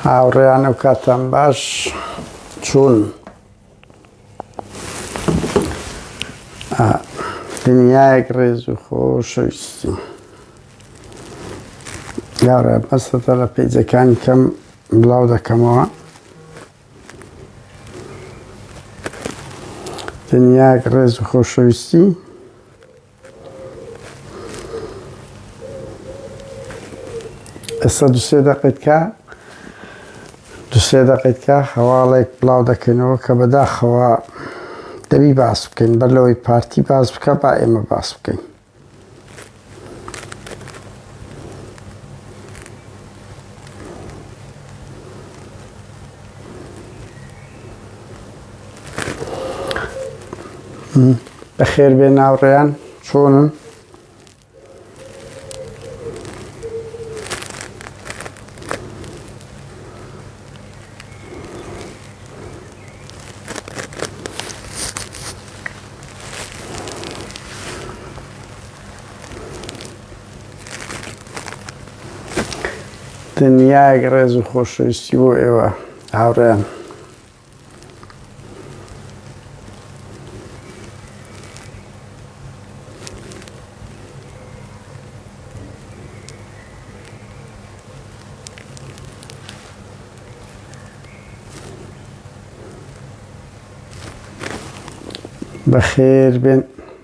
هاوڕێیان ئەو کاتان باش چوون دنیایەک ڕێز و خۆشەویستی. یاڕێ بەستە لە پێیجەکانی کەم بڵاو دەکەمەوە. دنیایەک ڕێز و خۆشەویستی ئێستا دوسێ دەقیقە هەواڵێک بڵاو دەکەینەوە کە بەداخەوە دەبی باس بکەین بەر لەوەی پارتی باس بکە با ئێمە باس بکەین. بەخێر بێ ناوڕێیان چۆنن؟ دنیایەک ڕێز و خۆشەویستی بۆ ئێوە هاوڕێیان. بەخێر بێن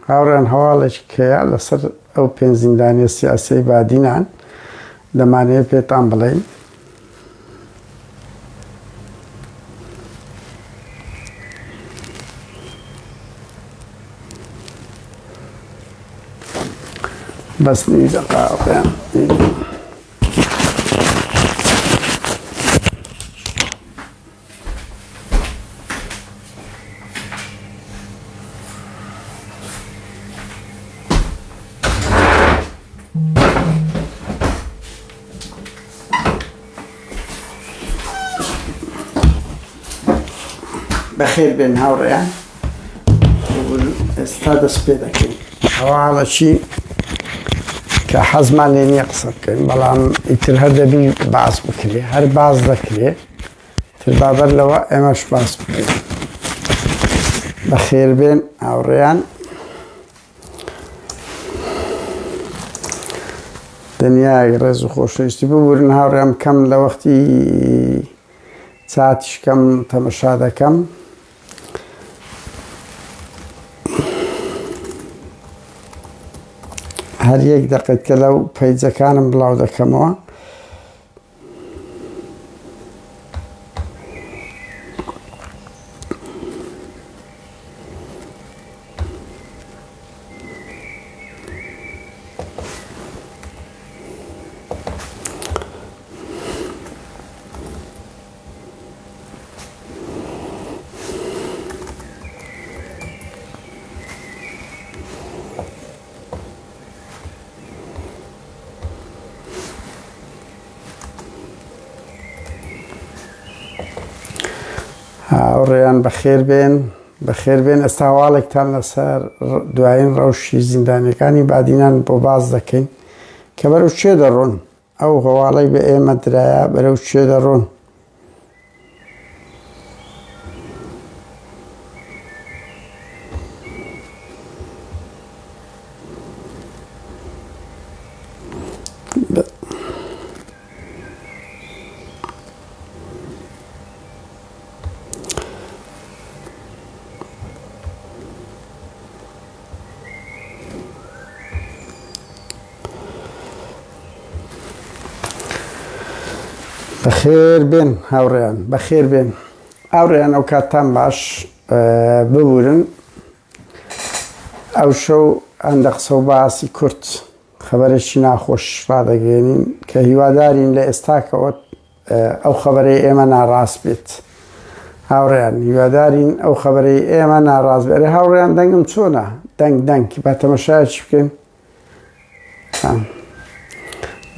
هاوڕێیان. هەواڵێکی کەیە لەسەر ئەو پێنج زیندانیە سیاسیی بادینان دەمانەوێت پێتان بڵێین. بەس نیوی دەقاوڕێیان بەخێر بێن هاوڕێیان. ئێستا دەست پێ دەکەین هەواڵەکی کە حەزمان لێ نییە قسە بکەین، بەڵام ئیتر هەر دەبی باس بکرێ، هەر باس دەکرێ تر بابەر لەوە ئێمەش باس بکەین. بەخێر بێن هاوڕێیان. دنیای ڕێز و خۆشەویستی ببورن هاوڕێم. کەم لە وەختی ساعتیش کەم تەمەشا دەکەم. هەر یەک دەقیقە لەو پەیجەکانم بڵاو دەکەمەوە. هاوڕێیان بەخێر بێن. ئێستا هەواڵێکتان لەسەر دوایین ڕەوشی زیندانیەکانی بادینان بۆ باز دەکەین کە بەرەو چێ دەڕۆن. ئەو هەواڵەی بە ئێمە درایە بەرەو چێ دەڕۆن. بەخێر بێن هاوڕێیان. بەخێر بێن هاوڕێیان. ئەو کاتان باش ببورن. ئەو شەو هەندە قسە و باسی کورت خەبەرێکی ناخۆش ڕادەگەێنین کە هیوادارین لە ئێستاکەوە ئەو خەبەرەی ئێمە ناڕاست بێت. هاوڕێیان هیوادارین ئەو خەبەرەی ئێمە ناڕاست بێت. هاوڕێیان دەنگم چۆنە؟ دەنگ با تەمەشایەکی بکەین.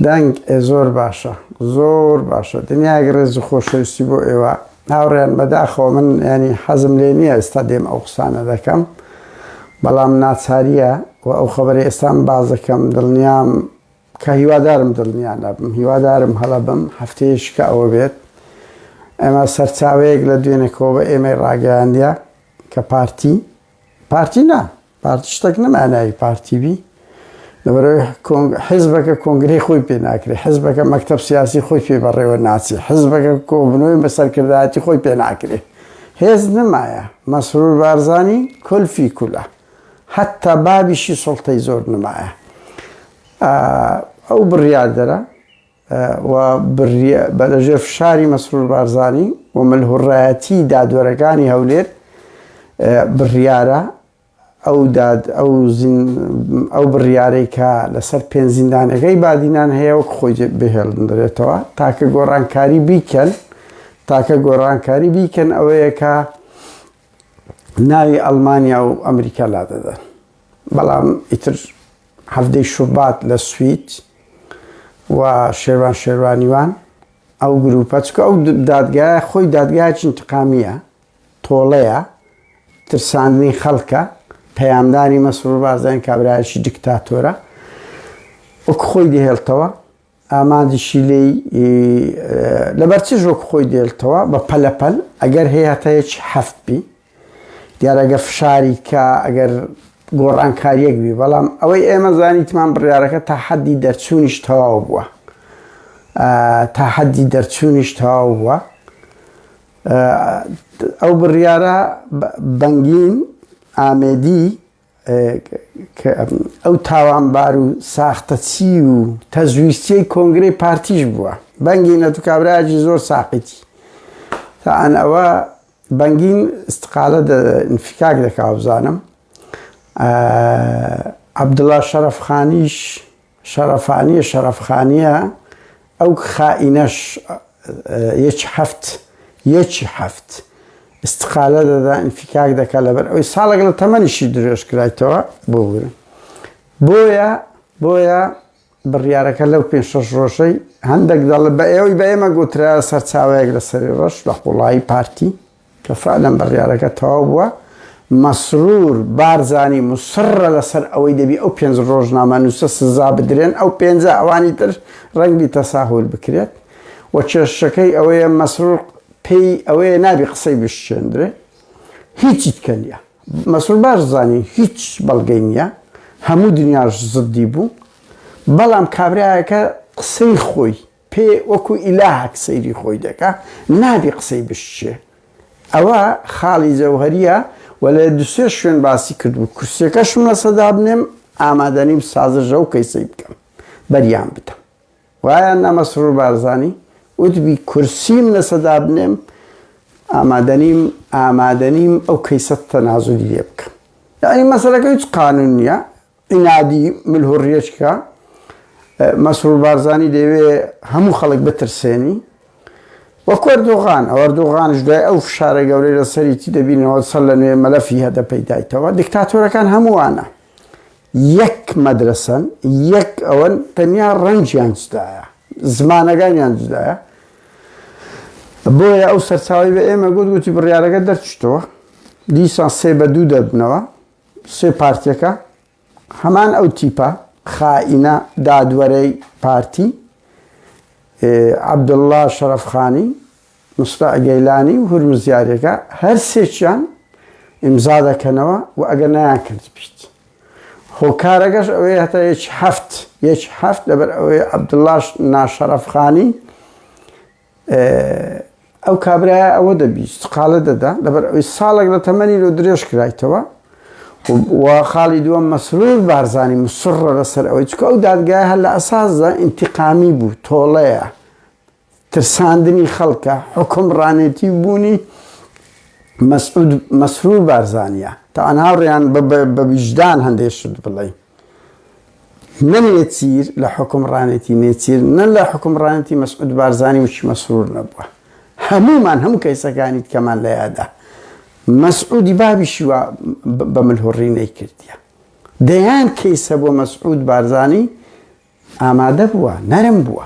دەنگ زۆر باشە، زۆر باشە. دنیای ڕێز و خۆشەویستی بۆ ئێوە هاوڕێیان. بەداخەوە من ینی حەزم لێ نییە ئێستا دێم ئەو قسانە دەکەم، بەڵام ناچاریە و ئەو خەبەری ئێستام باز دەکەم. دڵنیام کە هیوادارم دڵنیان نەبم، هیوادارم هەڵە بم هەفتەیەش کە ئەوە بێت ئەمە سەرچاوەیەک لە دوێنێکەوە بە ئێمەی ڕاگەیاندە کە پارتی نا پارتی شتێک نەماناوی پارتیبی لەبەرەوەی حیزبەکە کۆنگرەی خۆی پێ ناکرێت حیزبەکە مەکتەب سیاسی خۆی پێ بەڕێوە ناچێت حیزبەکە کۆبنەوەی بەسەرکردایەتی خۆی پێ ناکرێت هێز نمایە مەسرور بارزانی کولفی کولە حتا بابیشی سڵتەی زۆر نمایە ئەو بڕیاردەرە و بەلەژێر فشاری مەسرور بارزانی و ملهوڕایەتی دادوەرەکانی هەولێر بڕیارە ئەو بڕیارەی کە لەسەر پێنج زیندانەکەی بادینان هەیە وەک خۆی بهێڵدرێتەوە تاکە گۆڕانکاری بیکەن ئەوەیە کە ناوی ئەڵمانیا و ئەمریکا لا دەدەن بەڵام ئیتر هەفتەی شوبات لە سوید و شێروانیوان ئەو گروپە چکە ئەو دادگایە خۆی دادگایەکی انتقامیە تۆڵەیە ترساندنی خەڵکە پەیامدانی مەسرور بارزانی کابرایەکی دیکتاتۆرە وەک خۆی دێهێڵتەوە ئامادەشی لێی لەبەر چ ژۆک خۆی دێڵتەوە بە پەلەپەل ئەگەر هەیەتەیەکی هەفت بی دیارە ئەگەر فشاری کە ئەگەر گۆڕانکاریەک بی بەڵام ئەوەی ئێمە زانیتمان بڕیارەکە تا حەدی دەرچوونیش تەواو بووە ئەو بڕیارە بەنگین ئامێدی ئەو تاوانبار و ساختەچی و تەزویستیەی کۆنگرەی پارتیش بووە بەنگینە تو کابراایکی زۆر ساقیتی تاان ئەوە بەنگین استقالە انفکاک دەکا بزانم عەبدوڵڵا شەرەفخانیە ئەو خائینەش یەکی هەفت استقالە دەدا انفکاک دەکا لەبەر ئەوەی ساڵێک لە تەمەنیشی درێژ کرایتەوە بۆ بگرن بۆیە بڕیارەکە لەو 5-6 ڕۆژەی هەندێک دەڵ بە ئێوەی بە ئێمە گوترا سەرچاوەیەک لەسەری ڕۆژ لە قوڵایی پارتی کە فعلەن بڕیارەکە تەواو بووە مەسرور بارزانی مسڕە لەسەر ئەوەی دەبی ئەو 5 ڕۆژنامەنووسە سزا بدرێن ئەو 5 ئەوانی تر ڕەنگی تەساهول بکرێت و کێشەکەی ئەوەیە مەسرور پێی ئەوەیە نابی قسەی بشێندرێ هیچی تکە نییە مەسرور بارزانی هیچ بەڵگەی نییە هەموو دنیاش زدی بوو بەڵام کابرایەکە قسەی خۆی پێ وەکو ئیلاهەک سەیری خۆی دەکا نابی قسەی بشێ ئەوە خاڵی جەوهەریە و لە 2-3 شوێن باسی کردبوو کورسیەکەشم لەسەدا بنێم ئامادەنیم سازژە و کەیسەی بکەم بەریان بدەم وایە نە مەسرور بارزانی وتبی کورسیم لەسەدا بنێم ئامادەنیم ئەو کەیسەت تەنازولی لێ بکەم یعنی مەسەلەکە هیچ قانون نییە ئینادی ملهوڕیەکە مەسرور بارزانی دەوێ هەموو خەڵک بترسێنی وەکو ئەردوغانش دوای ئەو فشارە گەورەی لەسەریتی دەبینەوە سەر لە نوێ مەلەفی هەدە پەیدایتەوە دیکتاتۆرەکان هەمووانە یەک مەدرسەن یەک ئەوەن تەنیا ڕەنجیان جودایە زمانەکانیان جودایە بۆیە ئەو سەرچاوی بە ئێمە گوتی بڕیارەکە دەرچێتەوە دیسان 3-2 دەبنەوە 3 پارتیەکە هەمان ئەو تیپە خائینە دادوەرەی پارتی عەبدوڵڵا شەرەفخانی مستەفا گەیلانی و هورمزیارەکە هەر سێکیان ئیمزا دەکەنەوە و ئەگەر نەیان کرد بیت هۆکارەکەش ئەوەیە هەتا یەک هەفت لەبەر ئەوەیە عەبدوڵڵا ناشەرەفخانی ئەو کابرایە ئەوە دەبی استقالە دەدا لەبەر ئەوەی ساڵێک لە تەمەنی لۆ درێژ کرایتەوە و خاڵی دووەم مەسرور بارزانی مسڕە لەسەر ئەوەی چکە ئەو دادگایە هەر لە ئەساسدا ئینتیقامی بوو تۆڵەیە ترساندنی خەڵکە حوکمڕانێتی بوونی مەسرور بارزانیە تاوان هاوڕێیان بە ویجدان هەندێشت بڵێ نەنێچیر لە حوکمڕانێتی نێچیر نە لە حوکمڕانێتی مەسعود بارزانی وشی مەسرور نەبووە هەمومان هەموو کەیسەکانی کەمان لە یادا مەسعودی بابیشی وە بە ملهوڕی نەیکردیە دەیان کەیسە بۆ مەسعود بارزانی ئامادە بووە نەرم بووە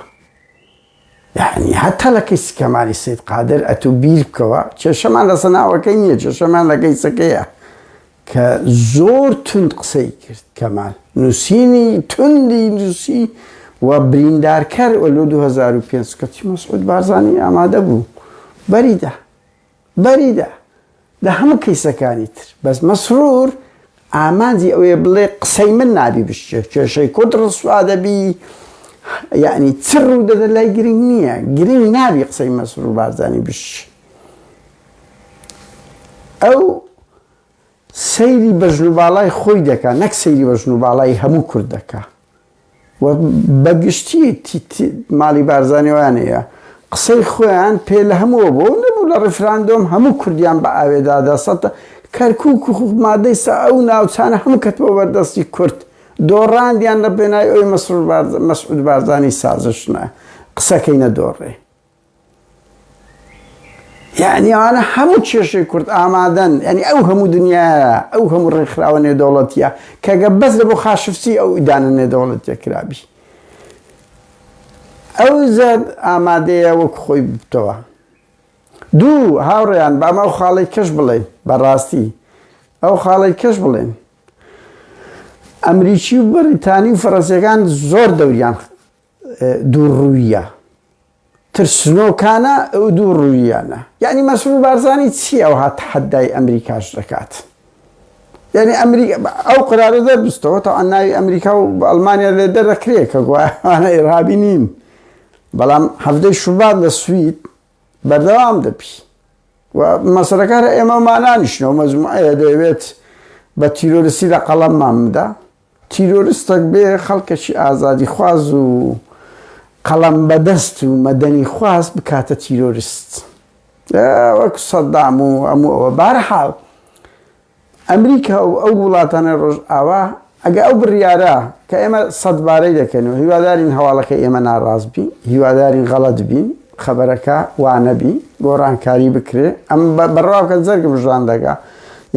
یعنی هەتا لە کەیسی کەمالی سید قادر ئەتو بیر بکەوە کێشەمان لە سەناوەکەی نییە کێشەمان لە کەیسەکەیە کە زۆر تند قسەی کرد کەمال نووسینی توندی نووسی و بریندارکەر لە 2005 کەتی مەسعود بارزانی ئامادە بوو بەریدا لە هەموو کەیسەکانی تر بەس مەسرور ئامانجی ئەوەیە بڵێ قسەی من نابی بشتێ کێشەی کۆت ڕسوا دەبی یعنی چڕ ڕوو دەدە لای گرنگ نییە گرنگ نابی قسەی مەسرور بارزانی بشت ئەو سەیری بەژنوباڵای خۆی دەکا نەک سەیری بەژنوباڵای هەموو کورد دەکا و بەگشتی ماڵی بارزانیوانەیە قسەی خۆیان پێ لە هەمووە بۆ نەبوو لە ڕفراندۆم هەموو کوردیان بە ئاوێدادا سەتە کەرکووک و مادەی سا ئەو ناوچانە هەموو کەتەوە بەردەستی کورد دۆڕاندیان لە پێناوی ئەوی مەسعود بارزانی سازشنە قسەکەی نەدۆڕێ یعنی ئەوانە هەموو کێشەی کورد ئامادەن یعنی ئەو هەموو دنیاە ئەو هەموو ڕێکخراوە نێودەوڵەتیە کەگە بەس لە بۆ خاشفتی ئەو ئیدانە نێودەوڵەتیە کرابی ئەو زەر ئامادەیە وەکو خۆی بتەوە دوو هاوڕێیان بە ئەمە ئەو خاڵی کەش بڵێن بەڕاستی ئەو خاڵی کەش بڵێن ئەمریکی و بەریتانی و فەڕەنسیەکان زۆر دەوریان دووڕوویە ترسنۆکانە ئەو دووڕوویانە یعنی مەسعود بارزانی چی ئەو هات حەدای ئەمریکاش دەکات یعنی ئەو قرارە دەربستەوە تا ناوی ئەمریکا و ئەڵمانیا لێ دەرەکرێت کە گوایانە ئێرهابی نین بەڵام هەفتەی شوبات لە سوید بەردەوام دەبی و مەسەلەکە ئێمە مانانیشنەوە مەجموعەیە دەیەوێت بە تیرۆریستی لە قەڵەممان بدا تیرۆریستێک بێ خەڵکێکی ئازادی خواز و قەڵەم بەدەست و مەدەنی خواست بکاتە تیرۆریست وەکو سەدام و هەموو ئەوە بارحاڵ ئەمریکا و ئەو وڵاتانە ڕۆژ ئاوا ئەگە ئەو بڕیارە کە ئێمە سەدبارەی دەکەنەوە هیوادارین هەواڵەکە ئێمە ناڕاست بین هیوادارین غەڵەت بین خەبەرەکە وانەبی گۆڕانکاری بکرێ ئەم بەڕاوکە جەرگ بژان دەگا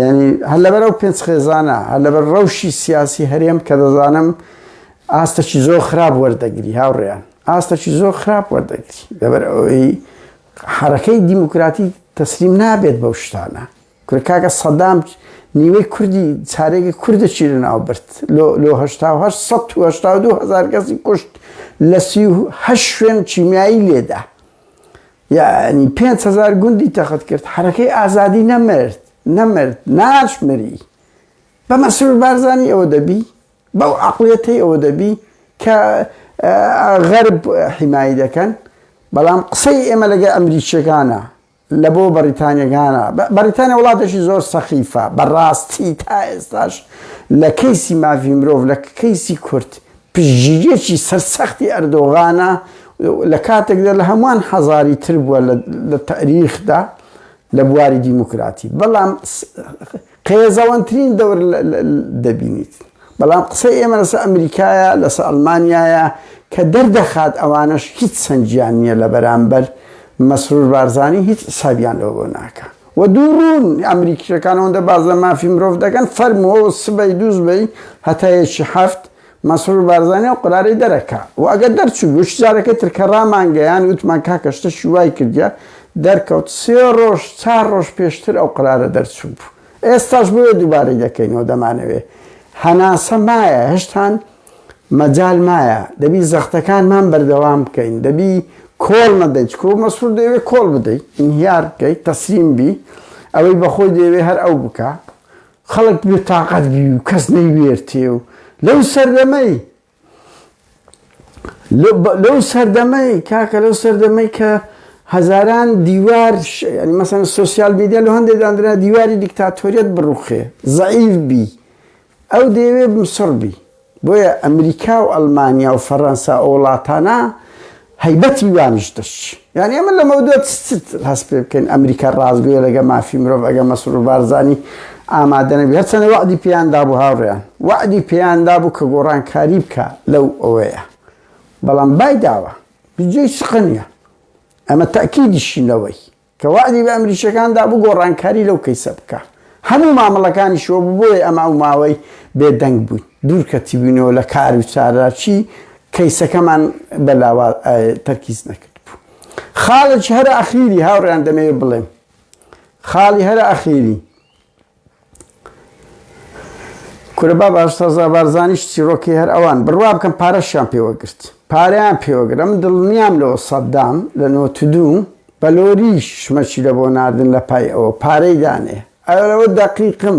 یعنی هەر لەبەر ئەو پێنج خێزانە هەر لەبەر ڕەوشی سیاسی هەرێم کە دەزانم ئاستەکی زۆر خراپ وەردەگری هاوڕێیان ئاستەکی زۆر خراپ وەردەگری لەبەر ئەوەی حرەکەی دیموکراتی تەسلیم نابێت بەو شتانە کاکە سەدام نیوەی کوردی چارێکی کوردەچی لەناو برد لۆ 1970 کەسی کوشت لە 38 شوێن چیمیایی لێدا یعنی 5,000 گوندی تەخت کرد حرەکەی ئازادی نەمرد ناشمری بە مەسعود بارزانی ئەوە دەبی بەو عەقڵیەتەی ئەوە دەبی کە غەرب حیمایی دەکەن بەڵام قسەی ئێمە لەگە ئەمریکیەکانە لە بۆ بەریتانیەکانە بەریتانیا وڵاتێکی زۆر سەخیفە بەڕاستی تا ئێستاش لە کەیسی مافی مرۆڤ لە کەیسی کورد پشتگیریەکی سەرسەختی ئەردۆغانە لە کاتێکدا لە هەمووان حەزاری تر بووە لە تاریخدا لە بواری دیموکراتی بەڵام قێزەوەنترین دەور دەبینیت بەڵام قسەی ئێمە لەسەر ئەمریکایە لەسەر ئەڵمانیایە کە دەردەخات ئەوانش هیچ سەنجیان نییە لە بەرامبەر مەسعود بارزانی هیچ سابیان لەوە بۆ ناکە و دووڕوون ئەمریکیەکان ئەوەندە باز لە مافی مرۆڤ دەکەن فەرمەوە سبەی دووزبەی هەتایەکی هەفت مەسعود بارزانی و قراری دەرەکە و ئەگەر دەرچوو وش جارەکەی ترکە ڕامانگەیان وتمان کاکە شتەشی وای کردیا دەرکەوت 3 ڕۆژ 4 ڕۆژ پێشتر ئەو قرارە دەرچوو بوو ئێستاش بۆیە دووبارەی دەکەینەوە دەمانەوێ هەناسە مایە هێشتان مەجال مایە دەبی زەختەکانمان بەردەوام بکەین دەبی کۆڵ نەدەین چکۆ مەسعود دەوێت کۆڵ بدەیت ئینهیار بکەیت تەسلیم بی ئەوەی بەخۆی دەوێت هەر ئەو بکە خەڵک بێ تاقەت بی و کەس نەیوێرتێ و لەو سەردەمەی کاکە لەو سەردەمەی کە هەزاران دیوار ینی مەسەن سۆسیال میدیا لە هەندێک دانرا دیواری دیکتاتۆریەت بڕوخێ زەعیف بی ئەو دەیەوێت مسڕ بی بۆیە ئەمریکا و ئەڵمانیا و فەڕەنسا وڵاتانە هەیبەتی وانش دەشت یعنی ئەمە لە مەودەت هەست پێ بکەین ئەمریکا ڕازگوێ لەگە مافی مرۆڤ ئەگە مەسعود بارزانی ئامادە نەبی هەرچەندە وعدی پێیاندا بوو هاوڕێیان وعدی پێیاندا بوو کە گۆڕانکاری بکە لەو ئەوەیە بەڵام بای داوە بجێی سقە نییە ئەمە تەکیدیشینەوەی کە وعدی بە ئەمریکیەکاندا بوو گۆڕانکاری لەو کەیسە بکە هەموو مامەڵەکانیشەوە بۆیە ئەمە ئەو ماوەی بێدەنگ بووین دوورکەتی بووینەوە لە کار و چارەچی کەیسەکەمان بەلاوە تەرکیز نەکرد بوو خاڵێکی هەرە ئەخیری هاوڕێیان دەمەوێت بڵێم خاڵی هەرە ئەخیری کورەبا باشتەزا بارزانیش چیرۆکی هەر ئەوان بڕوا بکەم پارەشیان پێوەگرت پارەیان پێوەگرم دڵنیام لەوە سەدام لە 92 بەلۆری شمەچی لە بۆ ناردن لە پای ئەوە پارەی دانێ ئەوەوە دەقیقم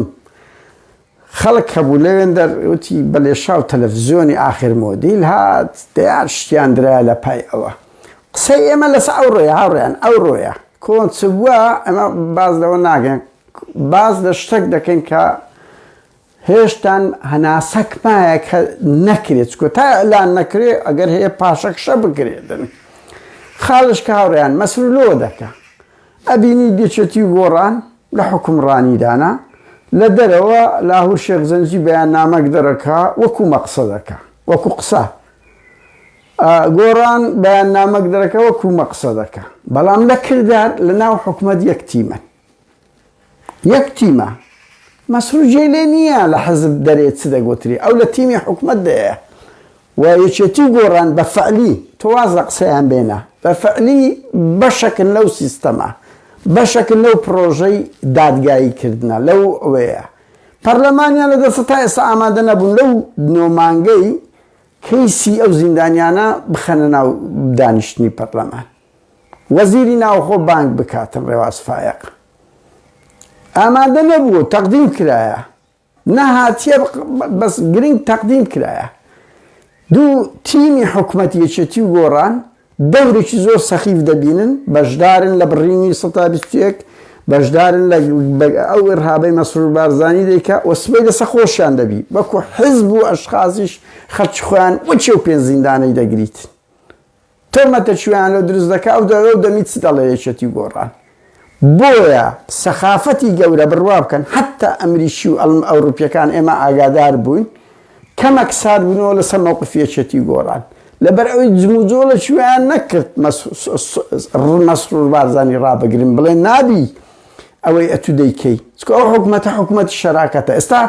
خەڵک هەبوو لەوێن دەروتی بەلێشاو تەلەڤیزیۆنی ئاخر مۆدیل هات دیار شتیان درایە لە پای ئەوە قسەی ئێمە لەسەر ئەو ڕۆیە هاوڕێیان ئەو ڕۆیە کۆنچ بووە ئەمە باز لەوە ناگەن باز لە شتێک دەکەین کە هێشتان هەناسەک مایە کە نەکرێت چکۆ تا ئەلان نەکرێ ئەگەر هەیە پاشەکشە بکرێتن خاڵش کە هاوڕێیان مەسرولۆ دەکە ئەبینی دێچێتی گۆڕان لە حکومڕانیدانا لە دەرەوە لاهور شێخ زەنجی بەیان نامەک دەرەکە وەکو مەقسەدەکە وەکو قسە گۆڕان بەیان نامەک دەرەکە وەکو مەقسەدەکە بەڵام لە کردار لە ناو حکومەت یەک تیمەن یەک تیمە مەسرور جێ لێ نییە لە حەزب دەرێت چ دەگوتری ئەو لە تیمی حکومەت دەیە و یەکێتی گۆڕان بە فەعلی تۆ واز لە قسەیان بێنە بە فەعلی بەشەکن لەو سیستەمە بەشەکن لەو پرۆژەی دادگاییکردنە لەو ئەوەیە پەرلەمانیان لە دەستە تا ئێستا ئامادە نەبوون لەو نۆمانگەی کەیسی ئەو زیندانیانە بخەنە ناو دانیشتنی پەرلەمان وەزیری ناوخۆ بانگ بکاتن ڕێواز فایق ئامادە نەبووە تەقدیم کرایە نەهاتیە بەس گرنگ تەقدیم کرایە دوو تیمی حکومەتی یەکێتی و گۆڕان دەورێکی زۆر سەخیف دەبینن بەشدارن لە بڕینی 121 بەشدارن لە ئەو ئێرهابەی مەسرور بارزانی دەیکە وەسبەی لەسەر خۆشیان دەبی وەکو حزب و ئەشخاصیش خەرچ خۆیان وەچێ و پێنج زیندانەی دەگریت تۆمەتە چویان لە دروست دەکا ئەو دەوێ و دەمیت چ دەڵێ یەکێتی و گۆڕان بۆیە سەخافەتی گەورە بڕوا بکەن حتا ئەمریکی و ئەوروپیەکان ئێمە ئاگادار بووین کەمەک سار بوونەوە لەسەر مەوقفی یەکێتی و گۆڕان لەبەر ئەوەی جموجۆڵە چویان نەکرد مەسرور بارزانی ڕابگرن بڵێ نابی ئەوەی ئەتو دەیکەی چکە ئەو حکومەتە حکومەتی شەراکەتە ئێستا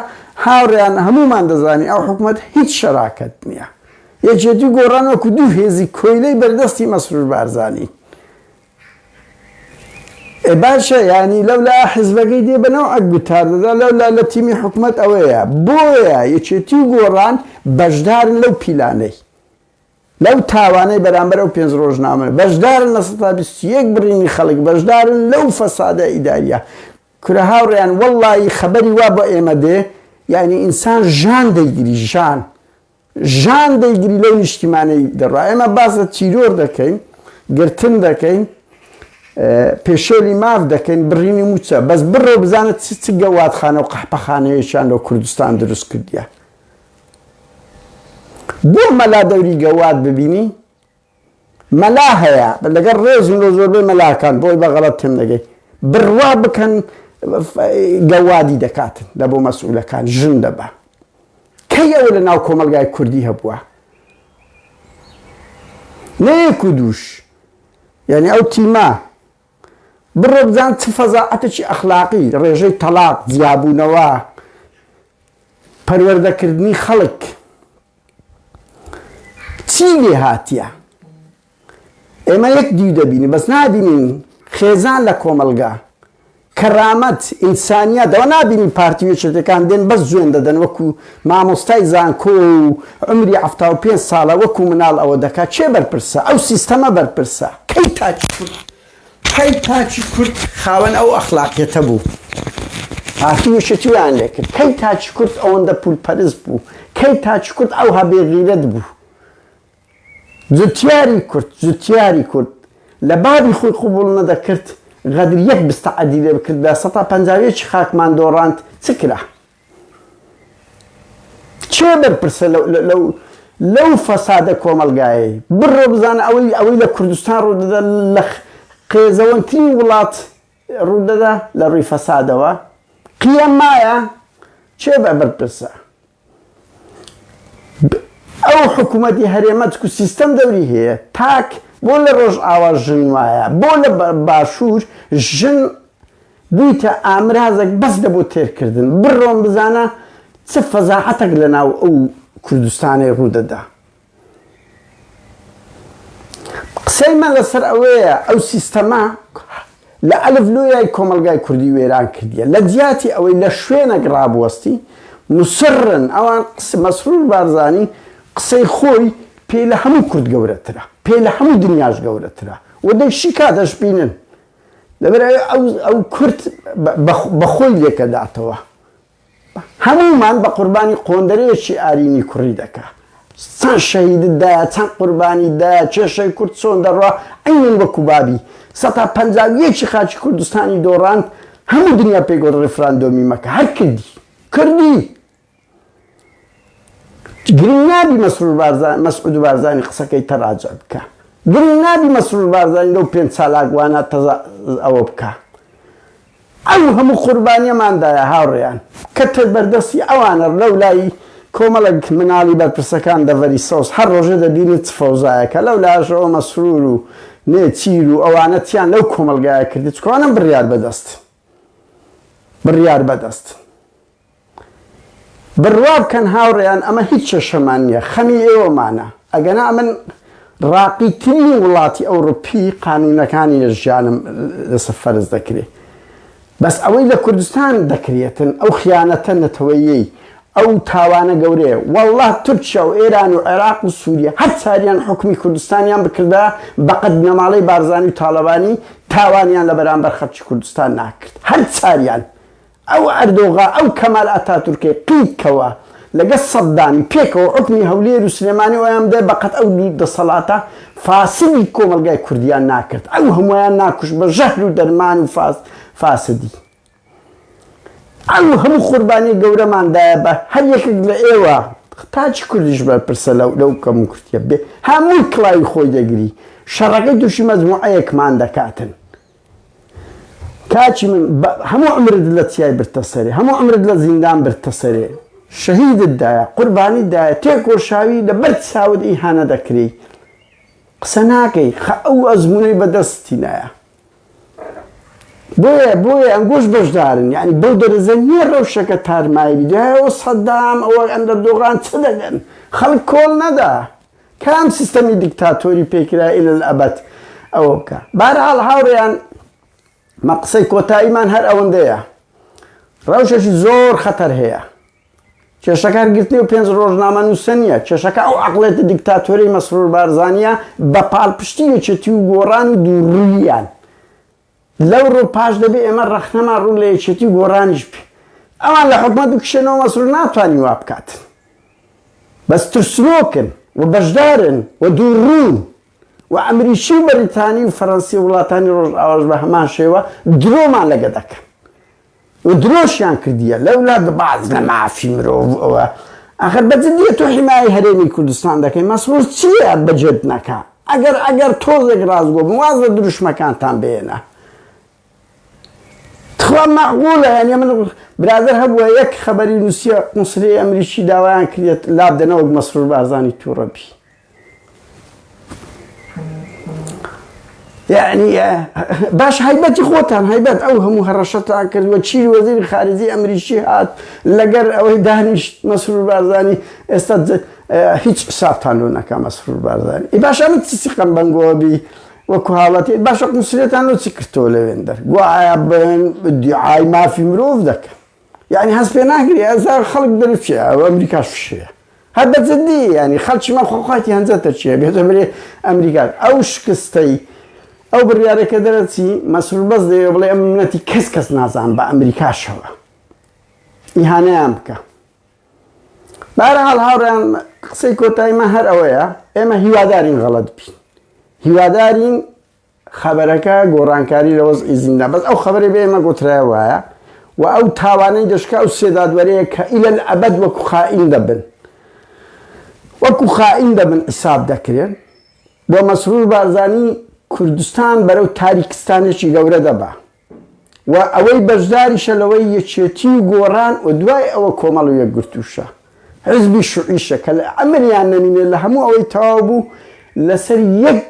هاوڕێیان هەمومان دەزانی ئەو حکومەت هیچ شەراکەت نییە یەکێتی و گۆڕان وەکو دوو هێزی کۆیلەی بەردەستی مەسرور بارزانی باشە ینی لەولا حزبەکەی دێ بەنەوە ئەگوتار دەدا لەولا لە تیمی حکومەت ئەوەیە بۆیە یەکێتی و گۆڕان بەشدارن لەو پیلانەی لەو تاوانەی بەرامبەر ئەو پێنج ڕۆژنامە بەشدارن لە 121 بڕینی خەڵک بەشدارن لەو فەسادە ئیداریە کورە هاوڕێیان وەڵڵی خەبەری وا بە ئێمە دێ یعنی ئینسان ژان دەیگیری ژان دەیگیری لەو نیشتیمانەی دەڕوا ئێمە باز لە تیرۆر دەکەین گرتن دەکەین پێشێلی ماف دەکەین بڕینی موچە بەس بڕۆ بزانێت چ گەواتخانە و قەحپەخانەیەشیان لە کوردستان دروست کردیە بۆ مەلا دەوری گەوات ببینی مەلا هەیە لەگەر ڕێزم لە زۆربەی مەلاکان بۆی بەغەڵەت تێم دەگەی بڕوا بکەن گەوادی دەکاتن لە بۆ مەسئولەکان ژن دەبە کەی ئەوە لە ناو کۆمەلگای کوردی هەبووە نەیەک و دووش یعنی ئەو تیمە بڕۆ بزان چ فەزاعەتێکی ئەخلاقی ڕێژەی تەلاق جیابوونەوە پەروەردەکردنی خەڵک چی لێ هاتیە ئێمە یەک دیو دەبینی بەس نابینین خێزان لە کۆمەلگا کەرامەت ئینسانیەت ئەوە نابینی پارتی وێچێتەکان دێن بەس جوێن دەدەن وەکو مامۆستای زانکۆ و عمری 75 ساڵە وەکو مناڵ ئەوە دەکات چێ بەرپرسە ئەو سیستەمە بەرپرسە کەی تاچی کورد خاوەن ئەو ئەخلاقیەتە بوو پارتی وێچێتی ویان لێ کرد کەی تاچی کورد ئەوەندە پولپەرست بوو کەی تاچی کورد ئەو هەبێغیرەت بوو زوتیاری کورد لە بابی خۆی قوبوڵ نەدەکرد غەدر یەک بستەعەدی لێ بکرد لە 150 خاکمان دۆڕاند چ کرا چێ بەرپرسە لەو فەسادە کۆمەلگایەی بڕۆ بزانە ئەوەی لە کوردستان ڕوودەدا لە قێزەوەنترین وڵات ڕوودەدا لە ڕووی فەسادەوە قیەم مایە چێ بەرپرسە ئەو حکوومەتی هەرێمەت و سیستەم دەوری هەیە تاک بۆ لە ڕۆژ ئاوا ژن وایە بۆ لە باشوور ژن بوویتە ئامرازێک بەس دەبۆ تێرکردن بڕۆم بزانە چ فەزاعەتێک لە ناو ئەو کوردستانی ڕوودەدا قسەیمە لەسەر ئەوەیە ئەو سیستەمە لە ئەلف لۆیای کۆمەلگای کوردی وێران کردیە لە جیاتی ئەوەی لە شوێنێک ڕابوەستی مسرن ئەوان مەسرور بارزانی قسەی خۆی پێ لە هەموو کورد گەورەترە پێ لە هەموو دنیاش گەورەترە ودەیشی کاتەش بینن لەبەر ئەو کورد بەخۆی لێکەداتەوە هەمومان بە قوربانی قۆندەرەیەکی ئارینی کوڕی دەکا چەند شەهیددایە چەند قوربانیدایە کێشەی کورد چۆن دەڕوا عینن وەکو بابی 151 خاچی کوردستانی دۆڕاند هەموو دنیا پێی گۆڕ ڕێفراندۆمی مەکە هەر کردی گرنگ نابی مەسعود بارزانی قسەکەی تەراجع بکە گرنگ نابی مەسعود بارزانی لەو 5 چالاکوانە ئەوە بکە ئەو هەموو قوربانیەماندایە هاوڕێیان کە بەردەستی ئەوانە لەو لای کۆمەڵک مناڵی بەرپرسەکان دەڤەری سەوز هەر ڕۆژە دەبینێت فەوزایەکە لەو لاشەوە مەسرور و نێچیر و ئەوانە تیان لەو کۆمەلگایە کردی چکۆنە بڕیار بەدەست بڕوا بکەن هاوڕێیان ئەمە هیچ کێشەمان نییە خەمی ئێوەمانە ئەگەنا من ڕاقیترین وڵاتی ئەوروپی قانونەکانی لە ژیانم لەسەر فەرز دەکرێت بەس ئەوەی لە کوردستان دەکرێتن ئەو خیانەتە نەتەوەیی ئەو تاوانە گەورەیە والله تورکیا و ئێران و عێراق و سووریا هەر چاریان حکمی کوردستانیان بکردا بەقەد نەماڵەی بارزانی و تاڵەبانی تاوانیان لە بەرامبەر خەڵکی کوردستان ناکرد هەر چاریان ئەو ئەردۆغا ئەو کەمال ئاتاتورکێ قیدکەوە لەگە سەددامی پێکەوە حکمی هەولێر و سلێمانی ئەویان بدە بەقەت ئەو دەسەڵاتە فاسدی کۆمەلگای کوردیان ناکرد ئەو هەمویان ناکوش بە ژەهر و دەرمان و فاسدی ئەو هەموو قوربانی گەورەماندایە بە هەر یەکێک لە ئێوە تاچی کوردیش بەرپرسە لەو کەم کورتیە بێ هەمووی کڵاوی خۆی دەگری شەڕەکەی تووشی مەجموعەیەکمان دەکاتن کاچی من هەموو عمرت لە تیای برتە سەرێ هەموو عمرت لە زیندان برتە سەرێ شەهیدتدایە قوربانیدایە تێکۆشاوی لەبەر چاوت ئیهانە دەکرێ قسە ناکەی ئەو ئەزمونەی بەدەستی نایە بۆیە ئەنگۆش بەشدارن یعنی بەو دەرەزە نییە ڕەوشەکە تارمایری دوایەوە سەددام ئەوە ئەندەردۆغان چ دەگەن خەڵک کۆڵ نەدا کام سیستەمی دیکتاتۆری پێکرا ئیلە ئەبەد ئەوە بکە بەهەرحاڵ هاوڕێیان مە قسەی کۆتاییمان هەر ئەوەندەیە ڕەوشێکی زۆر خەتەر هەیە کێشەکە گرتنی و 5 ڕۆژنامە نووسە نییە کێشەکە ئەو عەقڵێتە دیکتاتۆری مەسرور بارزانیە بە پاڵپشتی یەکێتی و گۆڕان و دووڕوویان لەو ڕۆ پاش دەبێ ئێمە ڕەخنەمان ڕوو لە یەکێتی و گۆڕانیش بێ ئەوان لە حکومەت بکشێنەوە مەسرور ناتوانین وا بکاتن بەس ترسنۆکن و بەشدارن و دووڕوون و ئەمریکی و بەریتانی و فەڕەنسی و وڵاتانی ڕۆژئاواش بە هەمان شێوە درۆمان لەگە دەکەن و درۆشیان کردیە لەولا باز لە مافی مرۆڤ ئەوە ئاخر بەجددیە تۆ حیمایەی هەرێمی کوردستان دەکەی مەسرور چییە بەجێت نەکا ئەگەر تۆزێک ڕازگۆ واز لە دروشمەکانتان بێنە تخوا معقولە یعنی من برادر هەبووە یەک خەبەری نووسیە قونسڵی ئەمریکی داوایان کردێت لابدەنەوەک مەسرور بارزانی تووڕەبی یعنی باش هایبەتی خۆتان هایبەت ئەو هەموو هەڕەشەتان کردووە چیری وەزیری خارجی ئەمریکی هات لەگەر ئەوەی دانیشت مەسرور بارزانی ئێستا هیچ حسابتان لۆ نەکا مەسرور بارزانی باشە من چی قەمبەنگەوە بی وەکو حاڵەتی باشە قونسڵێتان لۆ چی کردەوە لەوێندەر گوایە بن دیعای مافی مرۆڤ دەکەن یعنی هەست پێ ناگری ئەزار خەڵک دەرچێ ئەو ئەمریکاش فشەیە هەر بەجددی ینی خەڵکی مەخۆخواتی هەنجەتە چییە بێتە برێ ئەمریکا ئەو شکستەی ئەو بڕیارێکە دەرەچی مەسرور بەس دەیە بڵێ ئەم منەتی کەس نازان بە ئەمریکاشەوە ئیهانەیان بکە بەهەرحاڵ هاوڕێیان قسەی کۆتاییمە هەر ئەوەیە ئێمە هیوادارین غەڵەت بین هیوادارین خەبەرەکە گۆڕانکاری لە وەزعی زیندان بەس ئەو خەبەرێ بێ ئێمە گۆترایە وایە و ئەو تاوانەی دەشکا و سێدادوەرەیە کە ئیلە ئەبەد وەکو خائین دەبن حیساب دەکرێن بۆ مەسرور بارزانی کوردستان بەرەو تاریکستانێکی گەورە دەبا و ئەوەی بەشداریشە لەوەی یەکێتی و گۆڕان و دوای ئەوە کۆمەڵ و یەکگرتووشە حزبی شوعیشە کە لە ئەمریان نەمینێت لە هەموو ئەوەی تەواو بوو لەسەر یەک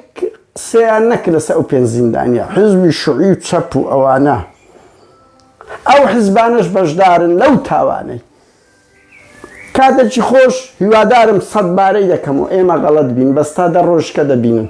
قسەیان نەکرد لەسەر ئەو 5 زیندانیە حزبی شوعی و چەپ و ئەوانە ئەو حزبانش بەشدارن لەو تاوانەی کاتێکی خۆش هیوادارم 100 بارەی دەکەم و ئێمە غەڵەت بین بەستا 10 ڕۆژکە دەبینن